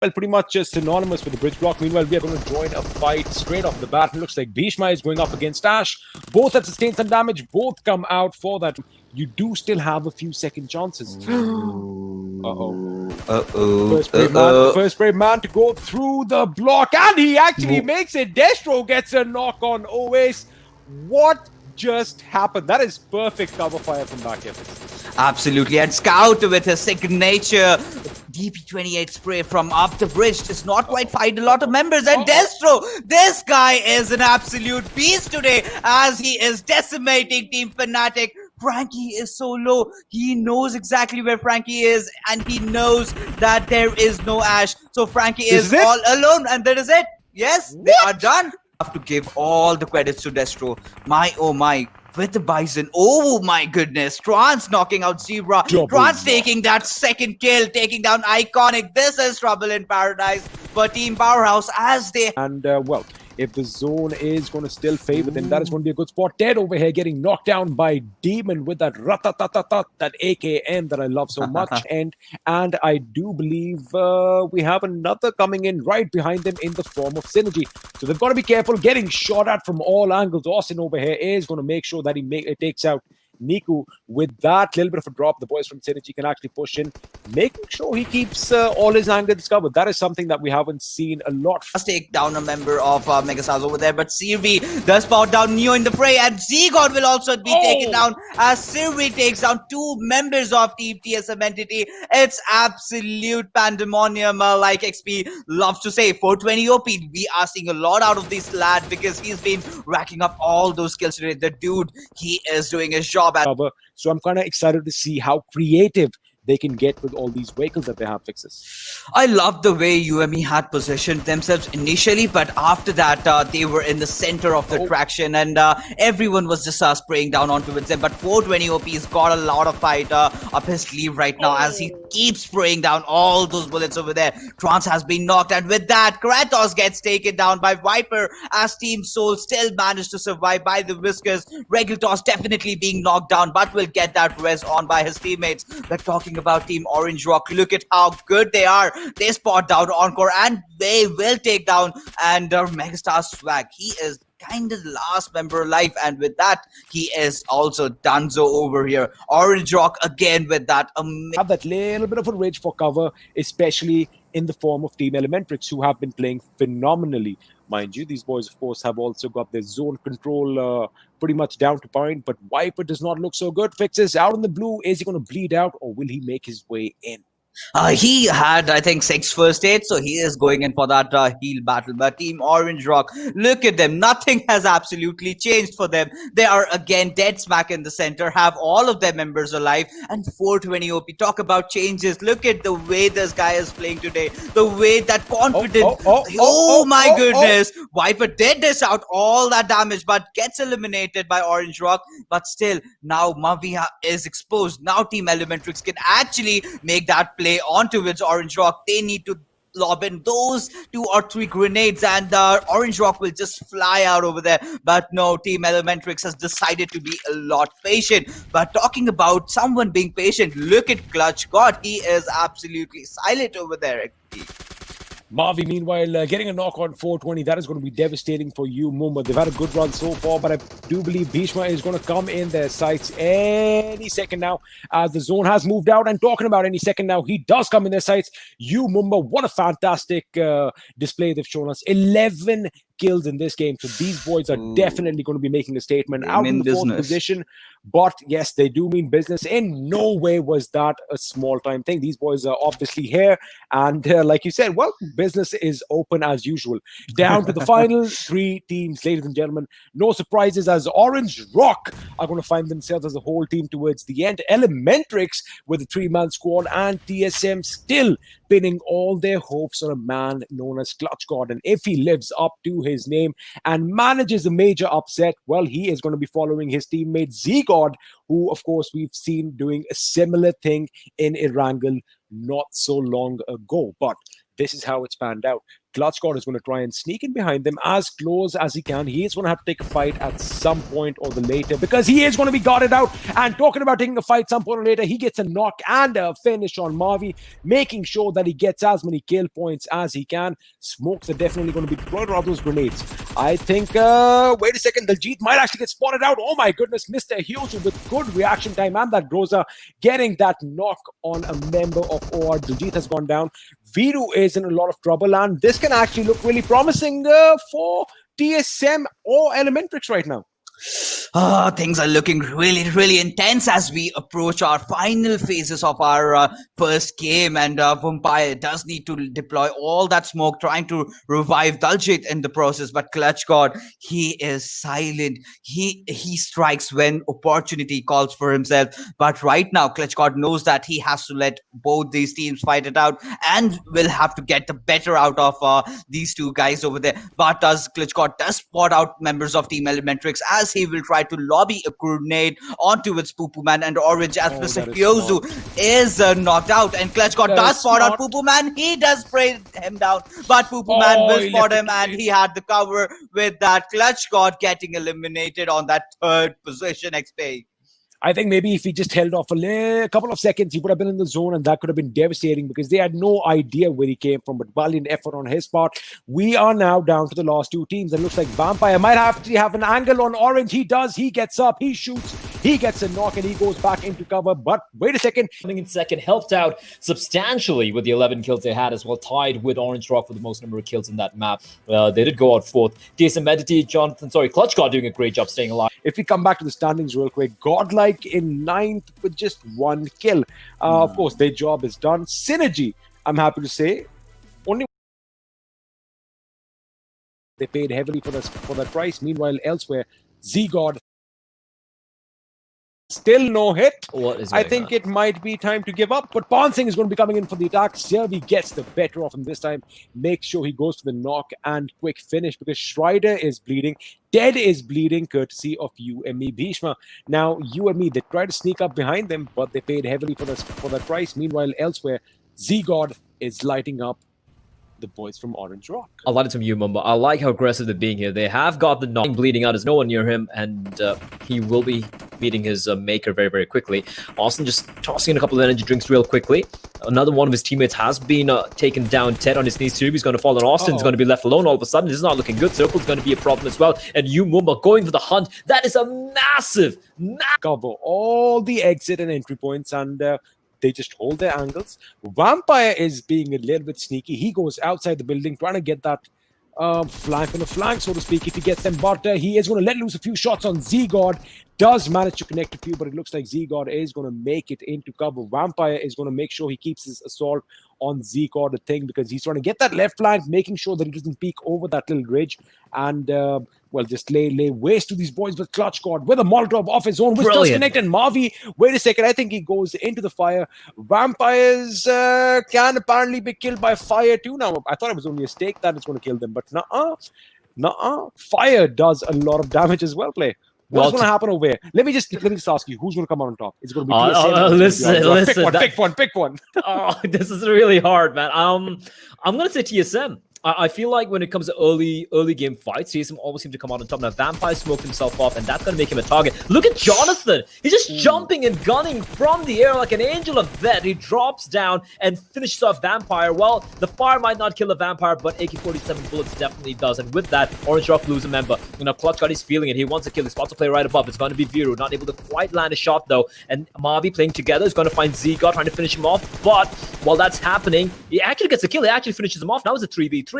well, pretty much just synonymous with the bridge block. Meanwhile, we are going to join a fight straight off the bat. It looks like Bhishma is going up against Ash. Both have sustained some damage. Both come out for that. You do still have a few second chances. First brave man to go through the block, and he actually makes it. Destro gets a knock on Oasis. What just happened? That is perfect cover fire from back here. Absolutely, and Scout with his signature DP28 spray from up the bridge does not quite find a lot of members. And Destro, this guy is an absolute beast today as he is decimating Team Fnatic. Frankie is so low. He knows exactly where Frankie is, and he knows that there is no Ash. So Frankie is all alone, and that is it. Yes, they are done. I have to give all the credits to Destro. My, oh my. With the Bison, oh my goodness, Trance knocking out Zebra, Trance taking that second kill, taking down Iconic. This is trouble in paradise for Team Powerhouse as they... And well, if the zone is going to still favor them, that is going to be a good spot. Dead over here getting knocked down by Demon with that ratatatat, that AKM that I love so much. and I do believe we have another coming in right behind them in the form of SynerGE. So they've got to be careful, getting shot at from all angles. Austin over here is going to make sure that he takes out Niku. With that little bit of a drop, the boys from SynerGE can actually push in, making sure he keeps all his angles covered. That is something that we haven't seen a lot. Let's take down a member of Megastars over there, but Sirvi does spot down Neo in the fray, and Z-God will also be taken down as Sirvi takes down two members of Team TSM Entity. It's absolute pandemonium, like XP loves to say. 420 OP, we are seeing a lot out of this lad because he's been racking up all those kills today. The dude, he is doing his job. So I'm kind of excited to see how creative they can get with all these vehicles that they have fixes. I love the way UME had positioned themselves initially, but after that, they were in the center of the traction, and everyone was just spraying down onto them. But 420 OP's got a lot of fight up his sleeve right now as he keeps spraying down all those bullets over there. Trance has been knocked, and with that, Kratos gets taken down by Viper as Team Soul still managed to survive by the Whiskers. Regulatos definitely being knocked down, but will get that res on by his teammates. We're talking about Team Orange Rock. Look at how good they are. They spot down Encore, and they will take down and Megastar Swag. He is kind of the last member alive, and with that, he is also donezo over here. Orange Rock again with that. Have that little bit of a ridge for cover, especially in the form of Team Elementrix, who have been playing phenomenally. Mind you, these boys, of course, have also got their zone control pretty much down to point, but Viper does not look so good. Fixes out in the blue. Is he going to bleed out, or will he make his way in? He had, I think, 6 first aid, so he is going in for that heal battle. But Team Orange Rock, look at them. Nothing has absolutely changed for them. They are again dead smack in the center, have all of their members alive, and 420 OP. Talk about changes. Look at the way this guy is playing today. The way that confidence. Oh my goodness. Viper did dish out all that damage, but gets eliminated by Orange Rock. But still, now Mavia is exposed. Now Team Elementrix can actually make that play onto its Orange Rock. They need to lob in those 2 or 3 grenades, and Orange Rock will just fly out over there. But no, Team Elementrix has decided to be a lot patient. But talking about someone being patient, look at Clutch God. He is absolutely silent over there. Mavi, meanwhile, getting a knock on 420, that is going to be devastating for you, Umumba. They've had a good run so far, but I do believe Bhishma is going to come in their sights any second now, as the zone has moved out. And talking about any second now, he does come in their sights. Umumba, what a fantastic display they've shown us. 11 kills in this game. So these boys are definitely going to be making a statement out in the 4th position. But yes, they do mean business. In no way was that a small time thing. These boys are obviously here. And like you said, well, business is open as usual. Down to the final 3 teams, ladies and gentlemen. No surprises as Orange Rock are going to find themselves as a whole team towards the end. Elementrix with a 3-man squad, and TSM still pinning all their hopes on a man known as Clutch God. And if he lives up to his name and manages a major upset, well, he is going to be following his teammate Z-God, who, of course, we've seen doing a similar thing in Erangel not so long ago. But this is how it's panned out. Clutch God is going to try and sneak in behind them as close as he can. He is going to have to take a fight at some point or the later because he is going to be guarded out. And talking about taking a fight some point or later, he gets a knock and a finish on Mavi, making sure that he gets as many kill points as he can. Smokes are definitely going to be deployed on those grenades. I think, wait a second, Daljit might actually get spotted out. Oh my goodness, Mr. Hyosu with good reaction time and that Groza getting that knock on a member of OR. Daljit has gone down. Viru is in a lot of trouble, and this can actually look really promising for TSM or Elementrix right now. Things are looking really intense as we approach our final phases of our first game, and Vampire does need to deploy all that smoke trying to revive Daljit in the process, but Clutch God, he is silent. He strikes when opportunity calls for himself, but right now Clutch God knows that he has to let both these teams fight it out and will have to get the better out of these two guys over there. But Clutch God does spot out members of Team Elementrix as he will try to lobby a grenade onto its Poo Man, and Orange as Mr. Kyozu is knocked out, and Clutch God does spot out Poo Man. He does spray him down, but Poo Man will spot him, and he had the cover with that. Clutch God getting eliminated on that third position XP. I think maybe if he just held off a couple of seconds, he would have been in the zone, and that could have been devastating because they had no idea where he came from. But valiant effort on his part. We are now down to the last two teams. It looks like Vampire might have to have an angle on Orange. He does. He gets up. He shoots. He gets a knock, and he goes back into cover. But wait a second. Coming in second, helped out substantially with the 11 kills they had as well, tied with Orange Rock for the most number of kills in that map. They did go out fourth. TSM Entity, Clutch God doing a great job staying alive. If we come back to the standings real quick, Godlike in 9th with just 1 kill. Of course, their job is done. SynerGE, I'm happy to say, only they paid heavily for that price. Meanwhile, elsewhere, Z-God still no hit. I think it might be time to give up, but Ponsing is going to be coming in for the attack. SynerGE gets the better of him this time. Makes sure he goes for the knock and quick finish because Strider is bleeding. Dead is bleeding courtesy of UME Bhishma. Now, UME, they tried to sneak up behind them, but they paid heavily for that price. Meanwhile, elsewhere, Z-God is lighting up the boys from Orange Rock. I like it from Umumba. I like how aggressive they're being here. They have got the knock bleeding out. There's no one near him, and he will be meeting his maker very quickly. Austin just tossing in a couple of energy drinks real quickly. Another one of his teammates has been taken down. Ted on his knees too. He's going to fall, and Austin's going to be left alone all of a sudden. This is not looking good. Circle's going to be a problem as well. And Umumba going for the hunt. That is a massive cover all the exit and entry points, and they just hold their angles. Vampire is being a little bit sneaky. He goes outside the building trying to get that flank on the flank, so to speak, if he gets them. But he is going to let loose a few shots on Z-God. Does manage to connect a few, but it looks like Z-God is going to make it into cover. Vampire is going to make sure he keeps his assault on Z-God a thing because he's trying to get that left flank, making sure that he doesn't peek over that little ridge and well, just lay waste to these boys with Clutch God with a Molotov off his own, which does connect. And Mavi, wait a second, I think he goes into the fire. Vampires can apparently be killed by fire too now. I thought it was only a stake that is going to kill them, but nuh-uh. Fire does a lot of damage as well, Play. What's going to happen over here? Let me just ask you, who's going to come out on top? It's going to be listen. Pick one. Oh, this is really hard, man. I'm going to say TSM. I feel like when it comes to early game fights, TSM always seem to come out on top. Now, Vampire smoked himself off, and that's going to make him a target. Look at Jonathan. He's just jumping and gunning from the air like an angel of death. He drops down and finishes off Vampire. Well, the fire might not kill a Vampire, but AK-47 bullets definitely does. And with that, Orange Rock loses a member. You know, Clutch God is feeling it. He wants to kill. He spots a player right above. It's going to be Viru. Not able to quite land a shot, though. And Mavi playing together is going to find Z-God, trying to finish him off. But while that's happening, he actually gets a kill. He actually finishes him off. Now it's a 3v3.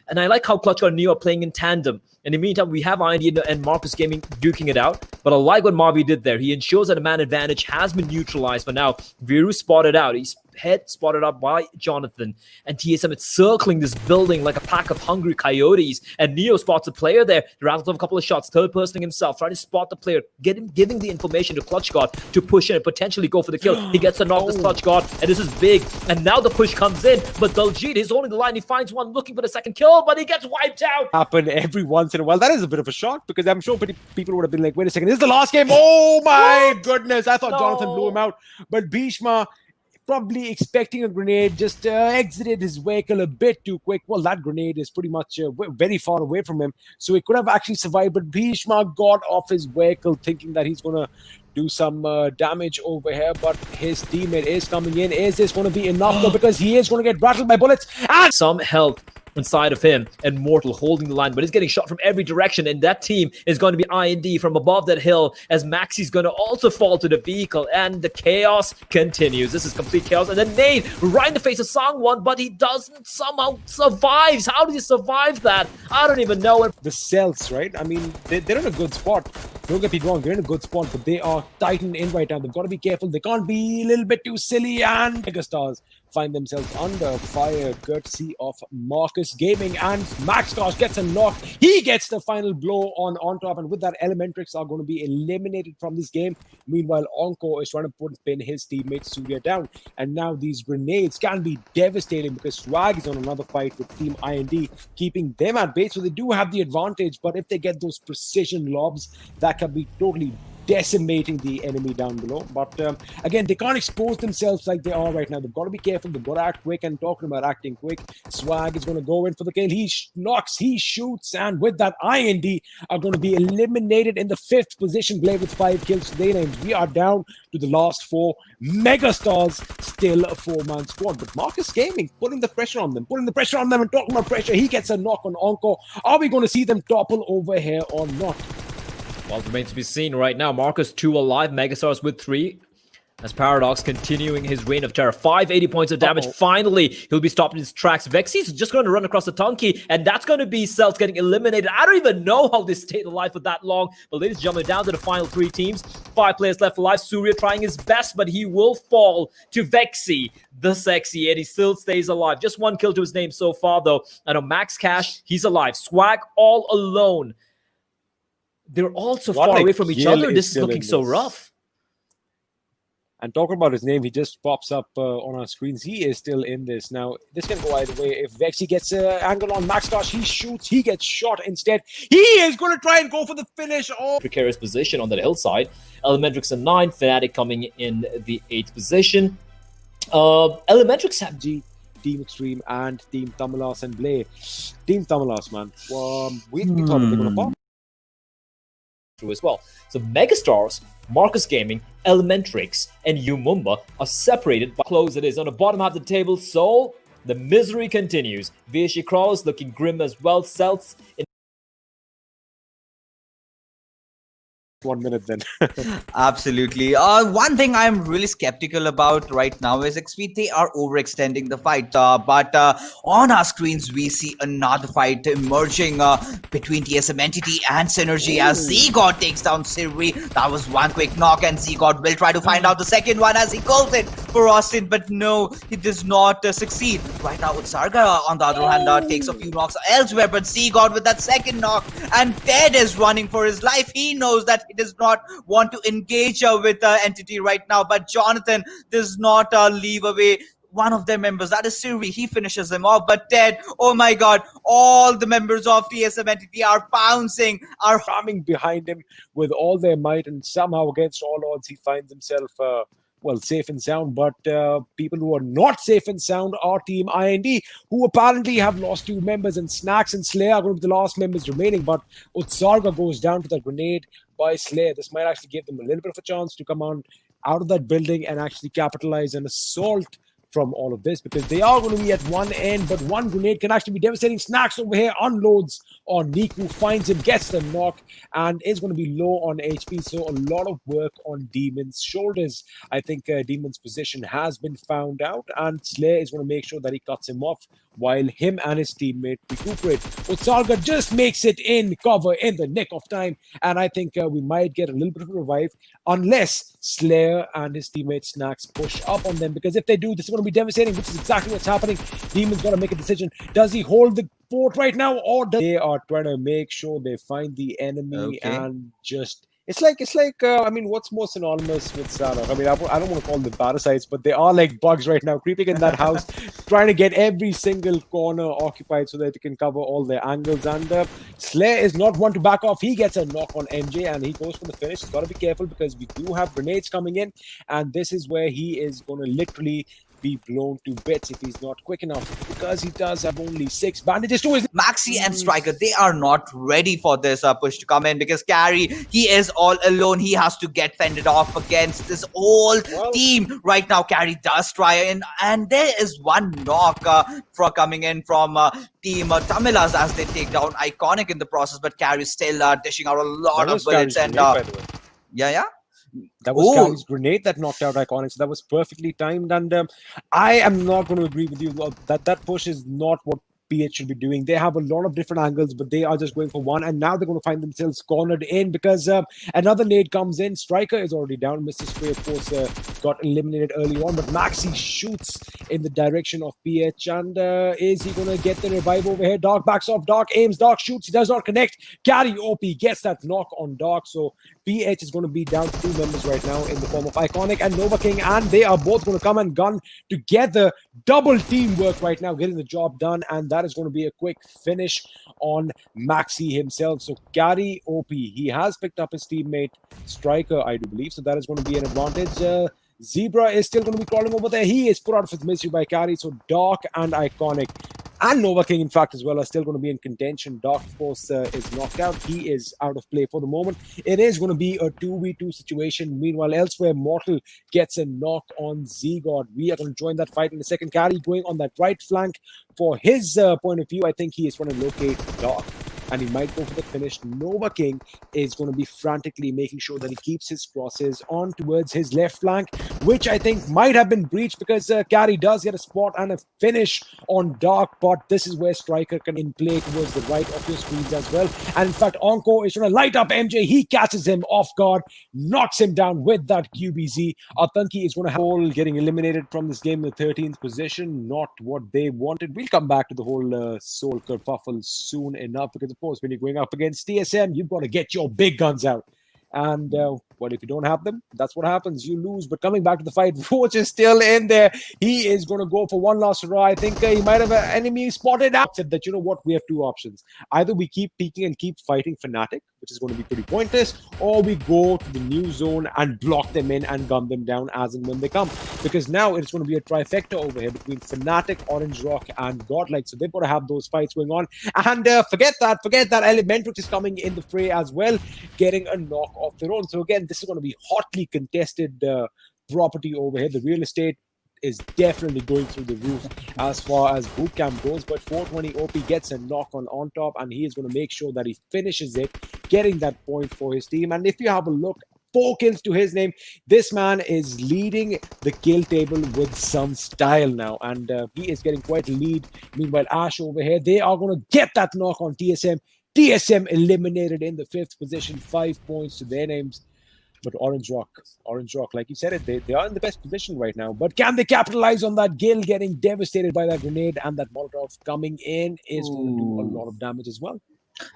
And I like how Clutch God and Neo are playing in tandem. In the meantime, we have IND and Marcus Gaming duking it out. But I like what Mavi did there. He ensures that a man advantage has been neutralized. For now, Viru spotted out. He's head spotted up by Jonathan. And TSM is circling this building like a pack of hungry coyotes. And Neo spots a player there. He rattles off a couple of shots. Third personing himself. Trying to spot the player. Giving the information to Clutch God to push in and potentially go for the kill. He gets a knock, this Clutch God. And this is big. And now the push comes in. But Daljit is holding the line. He finds one looking for the second kill. But he gets wiped out. Happen every once in a while. That is a bit of a shock because I'm sure people would have been like, wait a second. This is the last game. Oh my goodness. I thought Jonathan blew him out. But Bhishma probably expecting a grenade, just exited his vehicle a bit too quick. Well, that grenade is pretty much very far away from him, so he could have actually survived, but Bhishma got off his vehicle thinking that he's going to do some damage over here, but his teammate is coming in. Is this going to be enough though? Because he is going to get rattled by bullets, and some health inside of him, and Mortal holding the line, but he's getting shot from every direction, and that team is going to be IND from above that hill, as Maxi's going to also fall to the vehicle, and the chaos continues. This is complete chaos, and then nade right in the face of Sangwon, but he doesn't somehow survives. How did he survive that? I don't even know. The Celtz, right? I mean, they're in a good spot. Don't get me wrong, they're in a good spot, but they are tightened in right now. They've got to be careful. They can't be a little bit too silly, and Megastars find themselves under fire courtesy of Marcus Gaming, and Megastars gets a knock. He gets the final blow on top, and with that, Elementrix are going to be eliminated from this game. Meanwhile, Onko is trying to pin his teammate Surya down, and now these grenades can be devastating because Swag is on another fight with Team IND, keeping them at bay, so they do have the advantage, but if they get those precision lobs, that can be totally decimating the enemy down below. But again, they can't expose themselves like they are right now. They've got to be careful. They've got to act quick, and talking about acting quick, Swag is going to go in for the kill. He knocks, he shoots, and with that, IND are going to be eliminated in the 5th position, Blade with 5 kills today, and we are down to the last 4. Megastars still a 4-man squad, but Marcus Gaming putting the pressure on them, and talking about pressure, he gets a knock on Onko. Are we going to see them topple over here or not? Well, it remains to be seen right now. Marcus 2 alive, Megastars with 3. As Paradox continuing his reign of terror. 580 points of damage. Finally, he'll be stopped in his tracks. Vexy's just going to run across the Tunky, and that's going to be Celtz getting eliminated. I don't even know how they stayed alive for that long. But ladies and gentlemen, down to the final 3 teams. 5 players left alive. Surya trying his best, but he will fall to Vexy, the sexy, and he still stays alive. Just 1 kill to his name so far, though. And on Max Cash, he's alive. Swag all alone. They're all so far away from each other. This is looking so rough. And talking about his name, he just pops up on our screens. He is still in this. Now, this can go either way. If Vexy gets an angle on Megastars, he shoots. He gets shot instead. He is going to try and go for the finish. Oh, precarious position on that hillside. Elementrix in 9. Fnatic coming in the 8th position. Elementrix have Team Xtreme and Team Tamilas and Blay. Team Tamilas, man. We thought they were going to pop through as well. So Megastars, Marcus Gaming, Elementrix, and Umumba are separated by close it is on the bottom half of the table. So the misery continues. VSG-Crawlers looking grim as well. Celtz in 1 minute then. Absolutely. One thing I'm really skeptical about right now is XP. They are overextending the fight. But on our screens, we see another fight emerging between TSM Entity and SynerGE as ZGod takes down Sirvi. That was 1 quick knock, and ZGod will try to find out the second one as he calls it for Austin. But no, he does not succeed. Right now, Utsarga, on the other hand, takes a few knocks elsewhere. But ZGod with that second knock, and Ted is running for his life. He knows that he does not want to engage with Entity right now, but Jonathan does not leave away one of their members. That is Sirvi. He finishes him off, but Ted, oh my god, all the members of TSM Entity are pouncing, are coming behind him with all their might, and somehow against all odds he finds himself safe and sound. But people who are not safe and sound are Team IND, who apparently have lost 2 members, and Snacks and Slayer are going to be the last members remaining. But Utsarga goes down to the grenade by Slayer. This might actually give them a little bit of a chance to come on out of that building and actually capitalize and assault from all of this, because they are going to be at one end, but 1 grenade can actually be devastating. Snacks over here unloads on Niku, finds him, gets the knock, and is going to be low on HP. So a lot of work on Demon's shoulders. I think Demon's position has been found out, and Slayer is going to make sure that he cuts him off while him and his teammate recuperate. Utsarga just makes it in cover in the nick of time, and I think we might get a little bit of a revive unless Slayer and his teammate Snacks push up on them, because if they do, this is going to be devastating, which is exactly what's happening. Demon's got to make a decision. Does he hold the fort right now, or does they are trying to make sure they find the enemy and just I mean, what's more synonymous with Sanhok? I mean, I don't want to call them parasites, but they are like bugs right now, creeping in that house, trying to get every single corner occupied so that they can cover all their angles. And Slayer is not one to back off. He gets a knock on MJ and he goes for the finish. He's got to be careful because we do have grenades coming in, and this is where he is going to literally be blown to bits if he's not quick enough, because he does have only 6 bandages to his... Maxi and Striker, they are not ready for this push to come in, because Carry, he is all alone. He has to get fended off against this whole team. Right now, Carry does try in, and there is one knock for coming in from team Tamilas as they take down Iconic in the process, but Carry still dishing out a lot of bullets. And yeah. That was Carry's grenade that knocked out Iconic, so that was perfectly timed. And I am not going to agree with you that push is not what PH should be doing. They have a lot of different angles, but they are just going for one, and now they're going to find themselves cornered in because another nade comes in. Striker is already down. Mr. Spray, of course, got eliminated early on, but Maxi shoots in the direction of PH, and is he going to get the revive over here? Dark backs off, Dark aims, Dark shoots, he does not connect. Carry OP gets that knock on Dark, so PH is going to be down to 2 members right now in the form of Iconic and Nova King, and they are both going to come and gun together. Double teamwork right now, getting the job done, and that is going to be a quick finish on Maxi himself. So Carry OP, he has picked up his teammate Striker, I do believe, so that is going to be an advantage. Zebra is still going to be crawling over there. He is put out of his misery by Carry, so Dark and Iconic and Nova King, in fact, as well, are still going to be in contention. Dark, of course, is knocked out. He is out of play for the moment. It is going to be a 2v2 situation. Meanwhile, elsewhere, Mortal gets a knock on Z-God. We are going to join that fight in a second. Carry going on that right flank. For his point of view, I think he is going to locate Dark, and he might go for the finish. Nova King is going to be frantically making sure that he keeps his crosses on towards his left flank, which I think might have been breached because Carry does get a spot and a finish on Dark, but this is where Striker can in play towards the right of your screens as well. And in fact, Onko is trying to light up MJ. He catches him off guard, knocks him down with that QBZ. Atanki is going to have all getting eliminated from this game in the 13th position. Not what they wanted. We'll come back to the whole Soul kerfuffle soon enough, because of course, when you're going up against TSM, you've got to get your big guns out. And what if you don't have them? That's what happens. You lose. But coming back to the fight, Roach is still in there. He is going to go for one last hurrah. I think he might have an enemy spotted out. Said that, you know what, we have 2 options. Either we keep peeking and keep fighting Fnatic, which is going to be pretty pointless, or we go to the new zone and block them in and gun them down as and when they come. Because now it's going to be a trifecta over here between Fnatic, Orange Rock, and Godlike. So they've got to have those fights going on. And forget that. Elementrix is coming in the fray as well, getting a knock off their own. So again, this is going to be hotly contested property over here. The real estate is definitely going through the roof as far as boot camp goes, but 420 OP gets a knock on top, and he is going to make sure that he finishes it, getting that point for his team. And if you have a look, 4 kills to his name. This man is leading the kill table with some style now, and he is getting quite a lead. Meanwhile, Ash over here, they are going to get that knock on TSM. TSM eliminated in the 5th position, 5 points to their names. But Orange Rock, like you said it, they are in the best position right now. But can they capitalize on that? Gil getting devastated by that grenade, and that Molotov coming in is going to do a lot of damage as well.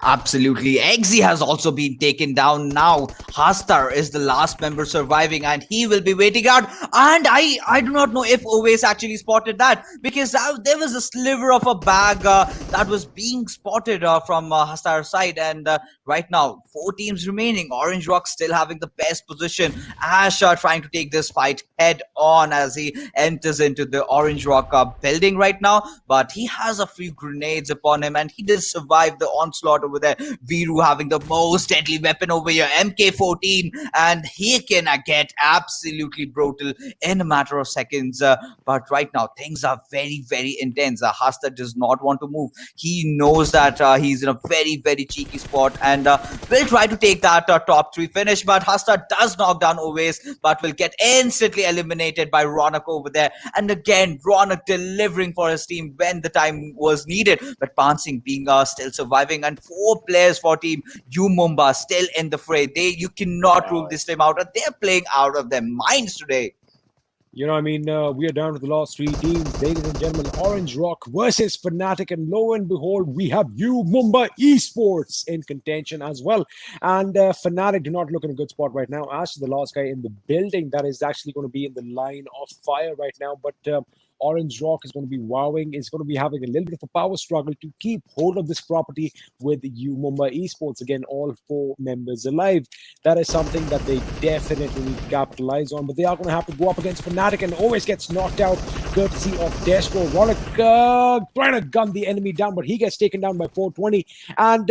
Absolutely. Exi has also been taken down now. Hastar is the last member surviving, and he will be waiting out. And I do not know if Oves actually spotted that, because there was a sliver of a bag that was being spotted from Hastar's side. And right now, 4 teams remaining. Orange Rock still having the best position. Ash trying to take this fight head on as he enters into the Orange Rock building right now. But he has a few grenades upon him, and he did survive the onslaught over there. Viru having the most deadly weapon over here, MK14, and he can get absolutely brutal in a matter of seconds. But right now, things are very, very intense. Hasta does not want to move. He knows that he's in a very, very cheeky spot, and will try to take that top 3 finish. But Hasta does knock down Oves, but will get instantly eliminated by Ronak over there. And again, Ronak delivering for his team when the time was needed. But Pansing being still surviving, and 4 players for team Umumba still in the fray. You cannot rule this team out. They're playing out of their minds today. You know, I mean, we are down to the last three teams, ladies and gentlemen. Orange Rock versus Fnatic, and lo and behold, we have Umumba Esports in contention as well. And Fnatic do not look in a good spot right now. Ash is the last guy in the building that is actually going to be in the line of fire right now. But Orange Rock is going to be wowing, is going to be having a little bit of a power struggle to keep hold of this property with Umumba Esports. Again, all four members alive. That is something that they definitely need to capitalize on, but they are going to have to go up against Fnatic, and always gets knocked out courtesy of Destro. Ronak trying to gun the enemy down, but he gets taken down by 420, and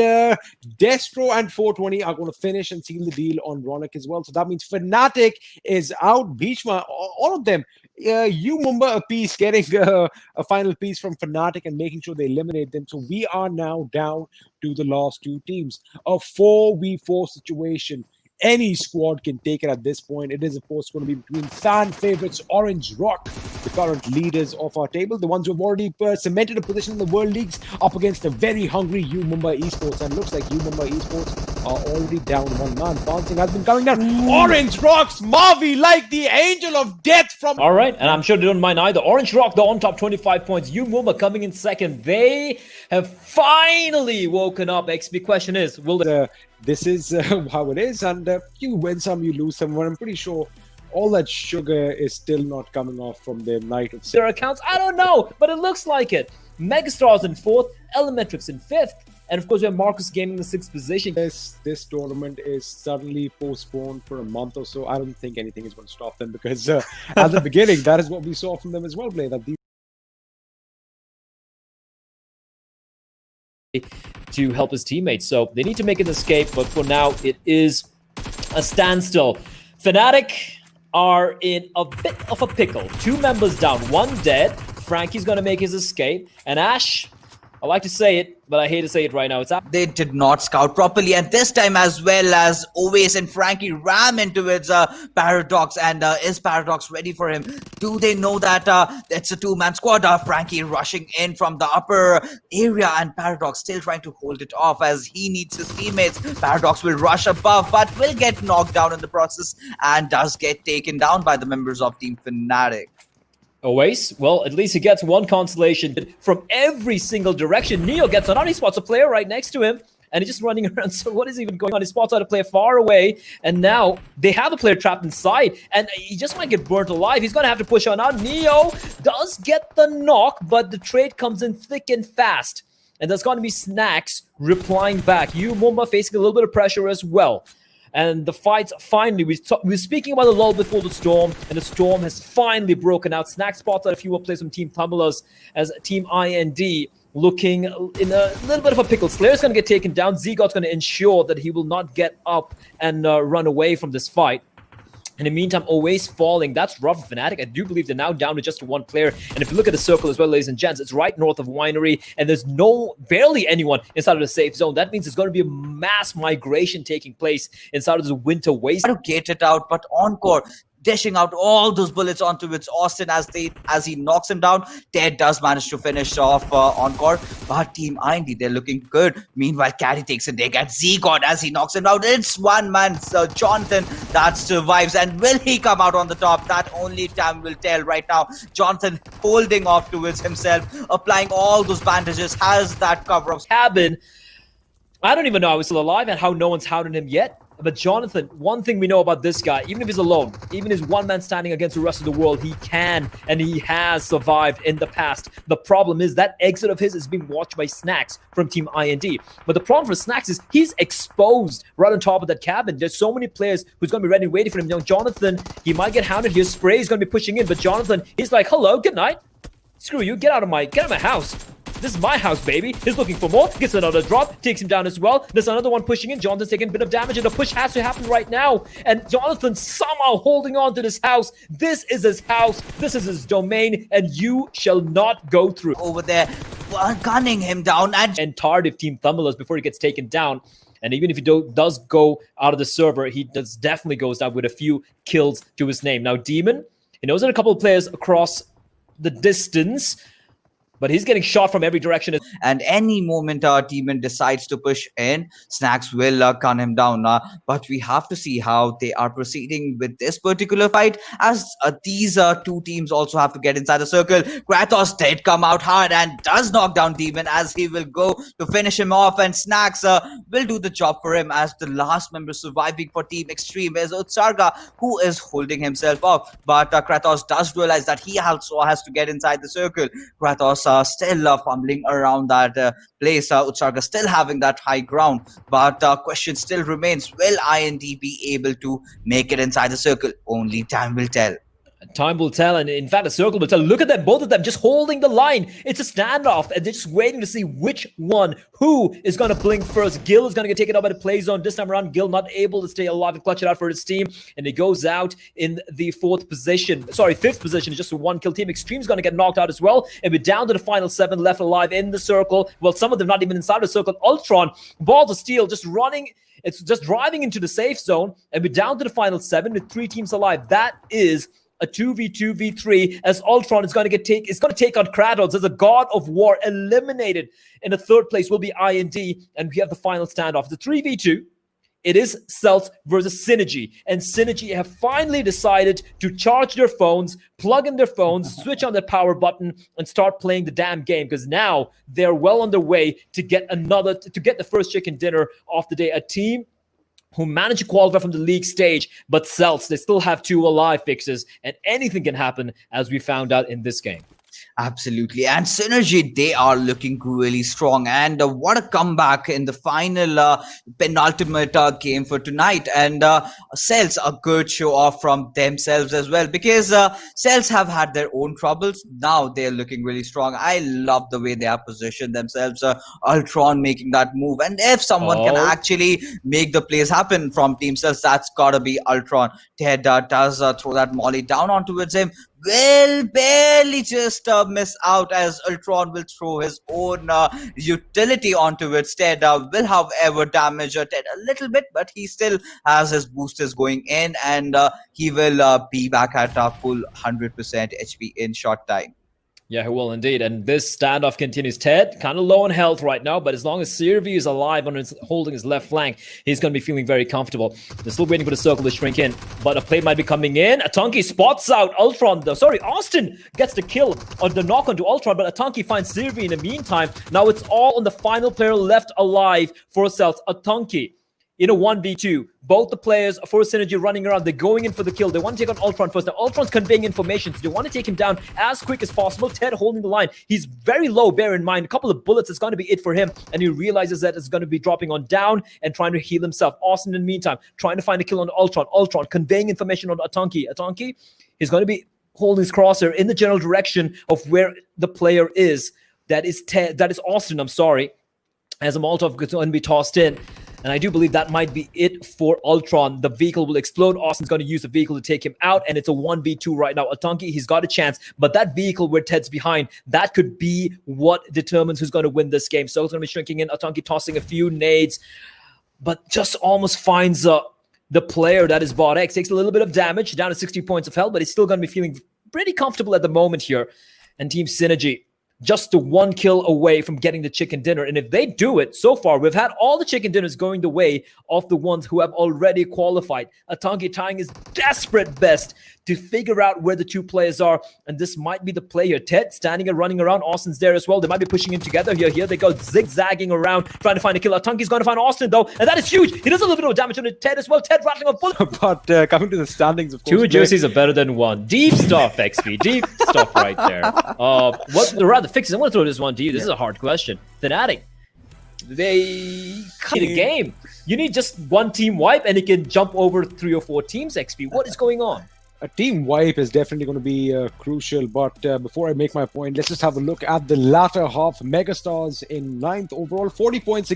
Destro and 420 are going to finish and seal the deal on Ronak as well. So that means Fnatic is out. Bhishma, all of them. Umumba a piece, getting a final piece from Fnatic and making sure they eliminate them. So we are now down to the last two teams. A 4v4 situation. Any squad can take it at this point. It is, of course, going to be between fan favorites Orange Rock, the current leaders of our table, the ones who have already cemented a position in the World Leagues, up against the very hungry Umumba Esports. And it looks like Umumba Esports are already down one man. Bouncing has been coming down. Orange Rock's Mavi like the angel of death from... All right, and I'm sure they don't mind either. Orange Rock, they're on top, 25 points. Umumba coming in second. They have finally woken up. XP question is, will they... This is how it is, and you win some, you lose some. But I'm pretty sure all that sugar is still not coming off from their night of their accounts. I don't know, but it looks like it. Megastars in 4th, Elementrix in 5th, and of course we have Marcus gaining the 6th position. This tournament is suddenly postponed for a month or so. I don't think anything is going to stop them, because at the beginning, that is what we saw from them as well, Blay, that these to help his teammates. So they need to make an escape, but for now it is a standstill. Fnatic are in a bit of a pickle. 2 members down, 1 dead. Frankie's gonna make his escape, and Ash, I like to say it, but I hate to say it right now. It's up. They did not scout properly, and this time as well as Oasis and Frankie ram into its Paradox, and is Paradox ready for him? Do they know that it's a 2-man squad? Frankie rushing in from the upper area, and Paradox still trying to hold it off as he needs his teammates. Paradox will rush above, but will get knocked down in the process, and does get taken down by the members of Team Fnatic. Oasis, well, at least he gets 1 consolation from every single direction. Neo gets on. He spots a player right next to him, and he's just running around. So what is even going on? He spots out a player far away, and now they have a player trapped inside, and he just might get burnt alive. He's going to have to push on out. Neo does get the knock, but the trade comes in thick and fast, and there's going to be Snacks replying back. Umumba facing a little bit of pressure as well. And the fight finally, we were speaking about the lull before the storm, and the storm has finally broken out. Snack spots out a few more players from Team Tamilas as Team IND looking in a little bit of a pickle. Slayer's going to get taken down. Zigot's going to ensure that he will not get up and run away from this fight. In the meantime, Oasis falling. That's rough for Fnatic. I do believe they're now down to just 1 player. And if you look at the circle as well, ladies and gents, it's right north of Winery, and there's barely anyone inside of the safe zone. That means there's going to be a mass migration taking place inside of the winter waste. To get it out, but Encore dishing out all those bullets onto its Austin as he knocks him down. Ted does manage to finish off Encore, but Team IND, they're looking good. Meanwhile, Carry takes a dig at Zigod as he knocks him out. It's 1 man, Jonathan, that survives, and will he come out on the top? That only time will tell right now. Jonathan holding off towards himself, applying all those bandages, has that cover of cabin. I don't even know how he's still alive and how no one's hounded him yet. But Jonathan, one thing we know about this guy, even if he's alone, even if he's 1 man standing against the rest of the world, he can and he has survived in the past. The problem is that exit of his is being watched by Snacks from Team IND. But the problem for Snacks is he's exposed right on top of that cabin. There's so many players who's going to be ready and waiting for him. You know, Jonathan, he might get hounded here. Spray is going to be pushing in, but Jonathan, he's like, hello, good night. Screw you, get out of my house. This is my house, baby. He's looking for more. Gets another drop. Takes him down as well. There's another one pushing in. Jonathan's taking a bit of damage, and the push has to happen right now. And Jonathan somehow holding on to this house. This is his house. This is his domain, and you shall not go through. Over there, gunning him down. And Tardive Team Tamilas before he gets taken down. And even if he does go out of the server, he definitely goes down with a few kills to his name. Now, Demon, he knows that a couple of players across the distance, but he's getting shot from every direction. And any moment our teammate decides to push in, Snacks will gun him down. But we have to see how they are proceeding with this particular fight, as these two teams also have to get inside the circle. Kratos did come out hard and does knock down Demon, as he will go to finish him off, and Snacks will do the job for him, as the last member surviving for Team Xtreme is Utsarga, who is holding himself off. But Kratos does realize that he also has to get inside the circle. Kratos still fumbling around that place. Utsarga still having that high ground, but question still remains, will IND be able to make it inside the circle? Only time will tell. Time will tell, and in fact, the circle will tell. Look at them, both of them just holding the line. It's a standoff, and they're just waiting to see which one, who is going to blink first. Gil is going to get taken out by the play zone. This time around, Gil not able to stay alive and clutch it out for his team, and he goes out in the fifth position. It's just a one-kill team. Xtreme's going to get knocked out as well, and we're down to the final 7 left alive in the circle. Well, some of them not even inside the circle. Ultron, Balls of Steel, just running. It's just driving into the safe zone, and we're down to the final 7 with 3 teams alive. That is a 2v2v3, as Ultron is going to take on Kratos as a god of war. Eliminated in the 3rd place will be IND, and we have the final standoff. The 3v2. It is Celtz versus SynerGE, and SynerGE have finally decided to charge their phones, plug in their phones, switch on the power button, and start playing the damn game, because now they're well on their way to get the first chicken dinner of the day. A team who managed to qualify from the league stage, but Celtz, they still have 2 alive fixes, and anything can happen, as we found out in this game. Absolutely. And SynerGE, they are looking really strong. And what a comeback in the final penultimate game for tonight. And Celtz, a good show off from themselves as well, because Celtz have had their own troubles. Now they're looking really strong. I love the way they have positioned themselves. Ultron making that move. And if someone can actually make the plays happen from Team Celtz, that's gotta be Ultron. Ted does throw that molly down onto him. Will barely just miss out, as Ultron will throw his own utility onto it. Ted will, however, damage Ted a little bit, but he still has his boosters going in, and he will be back at full 100% HP in short time. Yeah, he will indeed. And this standoff continues. Ted, kind of low on health right now, but as long as SynerGE is alive and holding his left flank, he's going to be feeling very comfortable. They're still waiting for the circle to shrink in, but a play might be coming in. Atanki spots out Ultron. Austin gets the kill on the knock onto Ultron, but Atanki finds SynerGE in the meantime. Now it's all on the final player left alive for Celtz. Atanki in a 1v2. Both the players for SynerGE running around. They're going in for the kill. They want to take on Ultron first. Now, Ultron's conveying information, so they want to take him down as quick as possible. Ted holding the line. He's very low, bear in mind. A couple of bullets is going to be it for him, and he realizes that it's going to be dropping on down and trying to heal himself. Austin, in the meantime, trying to find a kill on Ultron. Ultron conveying information on Atanki. Atanki is going to be holding his crosshair in the general direction of where the player is. That is Austin, I'm sorry, as a Molotov is going to be tossed in. And I do believe that might be it for Ultron. The vehicle will explode. Austin's going to use the vehicle to take him out, and it's a 1v2 right now. Atanki, he's got a chance, but that vehicle where Ted's behind, that could be what determines who's going to win this game. So it's going to be shrinking in. Atanki tossing a few nades, but just almost finds the player that is bot X. Takes a little bit of damage, down to 60 points of health, but he's still going to be feeling pretty comfortable at the moment here. And Team SynerGE, just the 1 kill away from getting the chicken dinner. And if they do it, so far, we've had all the chicken dinners going the way of the ones who have already qualified. Atanki trying his desperate best to figure out where the 2 players are. And this might be the play here. Ted standing and running around. Austin's there as well. They might be pushing in together here. Here they go, zigzagging around, trying to find a kill. Atanki's going to find Austin, though. And that is huge. He does a little bit of damage on Ted as well. Ted rattling a bullet. But coming to the standings, of course. 2 jerseys are better than 1. Deep stuff, XP. Deep stuff right there. What rather fixes? I want to throw this one to you. This is a hard question. Fnatic, they cut the game. You need just 1 team wipe, and it can jump over 3 or 4 teams. XP, what is going on? A team wipe is definitely going to be crucial, but before I make my point, let's just have a look at the latter half. Megastars in 9th overall, 40 points.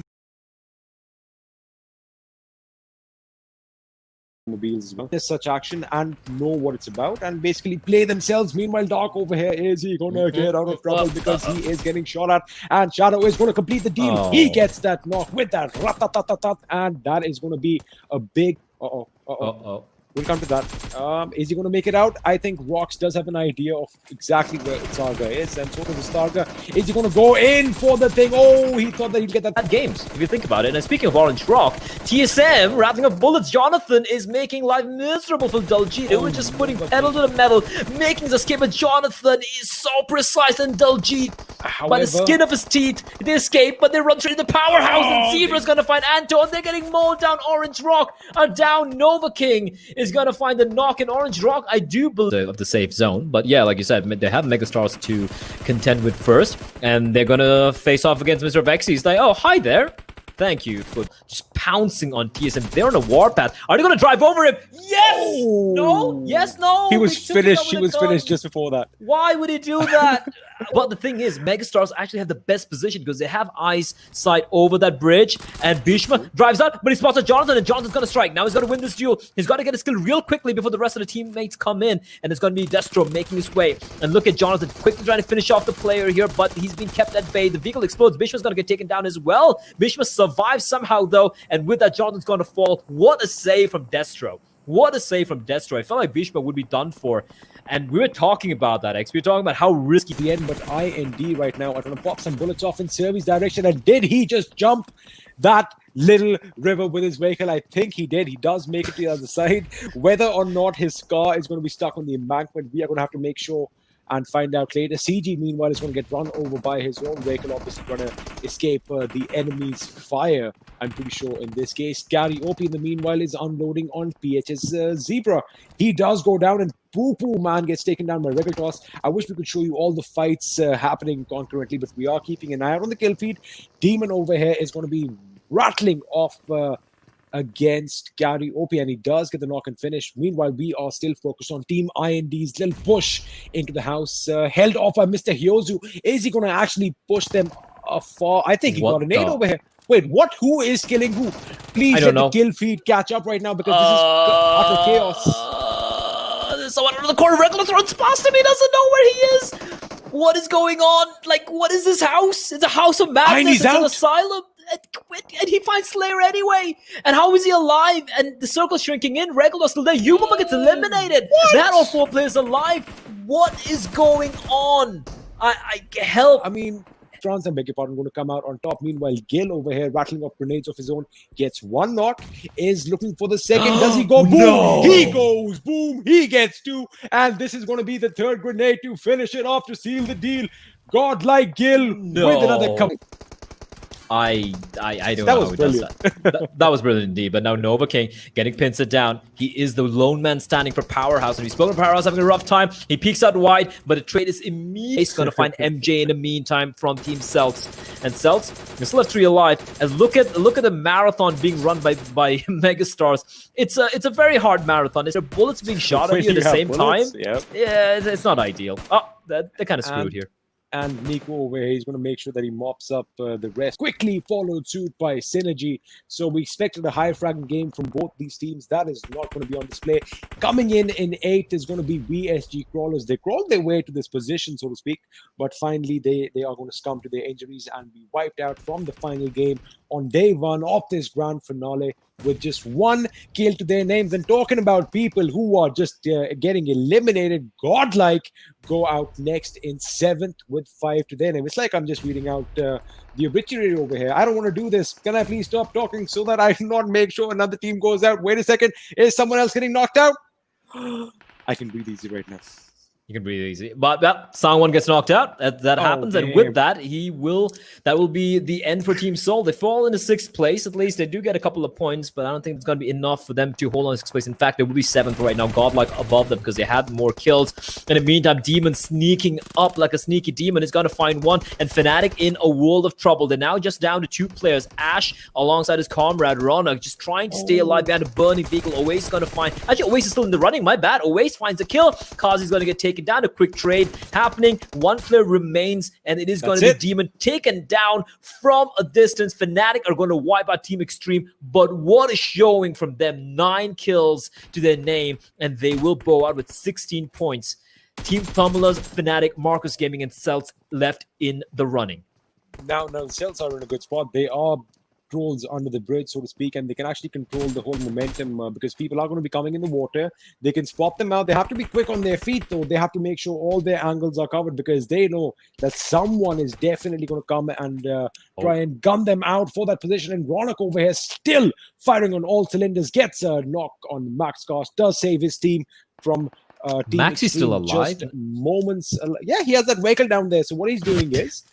Mobiles as well. There's such action and know what it's about and basically play themselves. Meanwhile, Dark over here, is he gonna get out of trouble because he is getting shot at, and Shadow is gonna complete the deal. He gets that knock with that rat-tat-tat-tat, and that is gonna be a big We'll come to that. Is he going to make it out? I think Rox does have an idea of exactly where Sarga is, and so does Starga. Is he going to go in for the thing? Oh, he thought that he'd get that. Games, if you think about it. And speaking of Orange Rock, TSM rattling up bullets. Jonathan is making life miserable for Dulgi. They were just putting pedal to the metal, making his escape. But Jonathan is so precise, and Dulgi, by the skin of his teeth, they escape, but they run through the Powerhouse, and Zebra's going to find Anto, and they're getting mowed down. Orange Rock are down. Nova King is going to find the knock in Orange Rock. I do believe of the safe zone, but yeah, like you said, they have Megastars to contend with first, and they're going to face off against Mr. Vexy. He's like, oh, hi there. Thank you for just pouncing on TSM. They're on a warpath. Are they going to drive over him? Yes! Oh. No? Yes, no? He was finished. He was finished just before that. Why would he do that? But the thing is, Megastars actually have the best position because they have eyes sight over that bridge. And Bhishma drives out, but he spots a Jonathan, and Jonathan's going to strike. Now he's going to win this duel. He's got to get his skill real quickly before the rest of the teammates come in. And it's going to be Destro making his way. And look at Jonathan quickly trying to finish off the player here, but he's been kept at bay. The vehicle explodes. Bhishma's going to get taken down as well. Bhishma survives somehow, though. And with that, Jonathan's going to fall. What a save from Destro. What a save from Destro. I felt like Bhishma would be done for. And we were talking about that, X. We were talking about how risky the end, but IND right now are going to pop some bullets off in Servi's direction. And did he just jump that little river with his vehicle? I think he did. He does make it to the other side. Whether or not his car is going to be stuck on the embankment, we are going to have to make sure and find out later. CG, meanwhile, is going to get run over by his own vehicle, obviously going to escape the enemy's fire, I'm pretty sure in this case. Gary OP, in the meanwhile, is unloading on PH's Zebra. He does go down, and Poo Man gets taken down by Regal Toss. I wish we could show you all the fights happening concurrently, but we are keeping an eye out on the kill feed. Demon over here is going to be rattling off against Gary OP, and he does get the knock and finish. Meanwhile, we are still focused on Team IND's little push into the house, held off by Mr. Hyozu. Is he going to actually push them afar? I think he got an 8 over here. Wait, what? Who is killing who? Please let the kill feed catch up right now, because this is utter chaos. There's someone under the corner. Regular runs past him. He doesn't know where he is. What is going on? Like, what is this house? It's a house of madness. It's an asylum. And he finds Slayer anyway. And how is he alive? And the circle's shrinking in. Regular still there. Umumba gets eliminated. That all 4 players alive. What is going on? I help. I mean, Trans and beg your pardon, going to come out on top. Meanwhile, Gil over here rattling off grenades of his own, gets 1 knock, is looking for the second. Does he go? Boom! No. He goes. Boom! He gets 2. And this is going to be the 3rd grenade to finish it off, to seal the deal. Godlike Gil with another comeback. I don't know how he does that. That was brilliant indeed. But now Nova King getting pincered down. He is the lone man standing for Powerhouse. And we spoke about Powerhouse having a rough time. He peeks out wide, but the trade is immediately going to find MJ in the meantime from Team Celtz. And Celtz is still 3 alive. And look at the marathon being run by Megastars. It's a very hard marathon. Is there bullets being shot at you at the same time? Yep. Yeah, it's not ideal. Oh, they're kind of screwed here. And Nico over here, he's going to make sure that he mops up the rest. Quickly followed suit by SynerGE. So we expected a high frag game from both these teams. That is not going to be on display. Coming in 8th is going to be VSG-Crawlers. They crawled their way to this position, so to speak. But finally, they are going to succumb to their injuries and be wiped out from the final game on day 1 of this grand finale, with just 1 kill to their names. And talking about people who are just getting eliminated, Godlike go out next in 7th with 5 to their name. It's like I'm just reading out the obituary over here. I don't want to do this. Can I please stop talking so that I do not make sure another team goes out? Wait a second. Is someone else getting knocked out? I can breathe easy right now. You can breathe easy. But Sangwon gets knocked out. That happens. Damn. And with that, that will be the end for Team Seoul. They fall into 6th place. At least they do get a couple of points, but I don't think it's going to be enough for them to hold on to 6th place. In fact, they will be 7th right now. Godlike above them because they had more kills. In the meantime, Demon sneaking up like a sneaky demon is going to find 1. And Fnatic in a world of trouble. They're now just down to 2 players. Ash alongside his comrade Ronak, just trying to stay alive behind a burning vehicle. Oasis is going to find... Actually, Oasis is still in the running. My bad. Oasis finds a kill. Kazi's going to get taken down. A quick trade happening. 1 player remains, and it is going to be Demon taken down from a distance. Fnatic are going to wipe out Team Xtreme, but what a showing from them. 9 kills to their name, and they will bow out with 16 points. Team Tamilas, Fnatic, Marcus Gaming, and Celtz left in the running. Now the Celtz are in a good spot. They are trolls under the bridge, so to speak, and they can actually control the whole momentum because people are going to be coming in the water. They can spot them out. They have to be quick on their feet, though. They have to make sure all their angles are covered because they know that someone is definitely going to come and try and gun them out for that position. And Ronak over here still firing on all cylinders, gets a knock on Max Cost, does save his team from Team Max is still Xtreme alive. just moments. Yeah, he has that vehicle down there. So what he's doing is,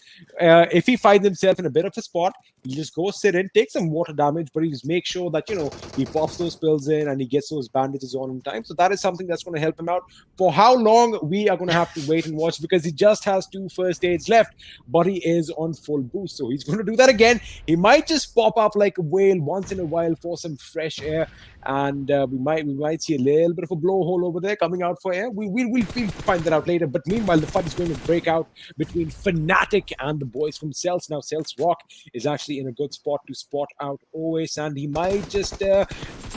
if he finds himself in a bit of a spot, he just goes sit in, take some water damage, but he just makes sure that, you know, he pops those pills in and he gets those bandages on in time. So that is something that's going to help him out. For how long, we are going to have to wait and watch because he just has 2 first aids left, but he is on full boost. So he's going to do that again. He might just pop up like a whale once in a while for some fresh air, and we might see a little bit of a blowhole over there coming out for air. We'll find that out later. But meanwhile, the fight is going to break out between Fnatic and the boys from Celtz. Now, Celtz Rock is actually in a good spot to spot out OS, and he might just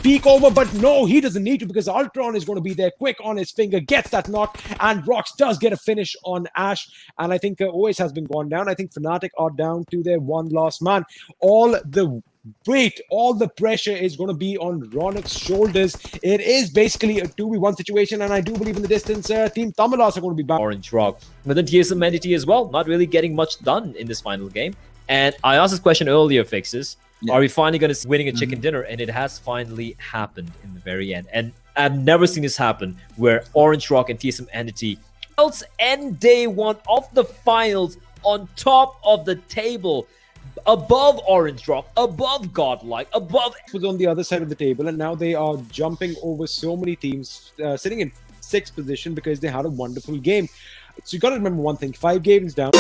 peek over, but no, he doesn't need to because Ultron is going to be there quick on his finger, gets that knock, and Rox does get a finish on Ash. And I think OS has been gone down. I think Fnatic are down to their one last man. All the weight, all the pressure is going to be on Ronak's shoulders. It is basically a 2v1 situation, and I do believe in the distance, Team Tamilas are going to be back. Orange Rock. But then TSM Entity as well, not really getting much done in this final game. And I asked this question earlier, Fixes. Yeah. Are we finally going to see winning a chicken dinner? And it has finally happened in the very end. And I've never seen this happen where Orange Rock and TSM Entity else end day one of the finals on top of the table, above Orange Rock, above Godlike, above... Was on the other side of the table, and now they are jumping over so many teams, sitting in 6th position because they had a wonderful game. So you got to remember one thing, 5 games down.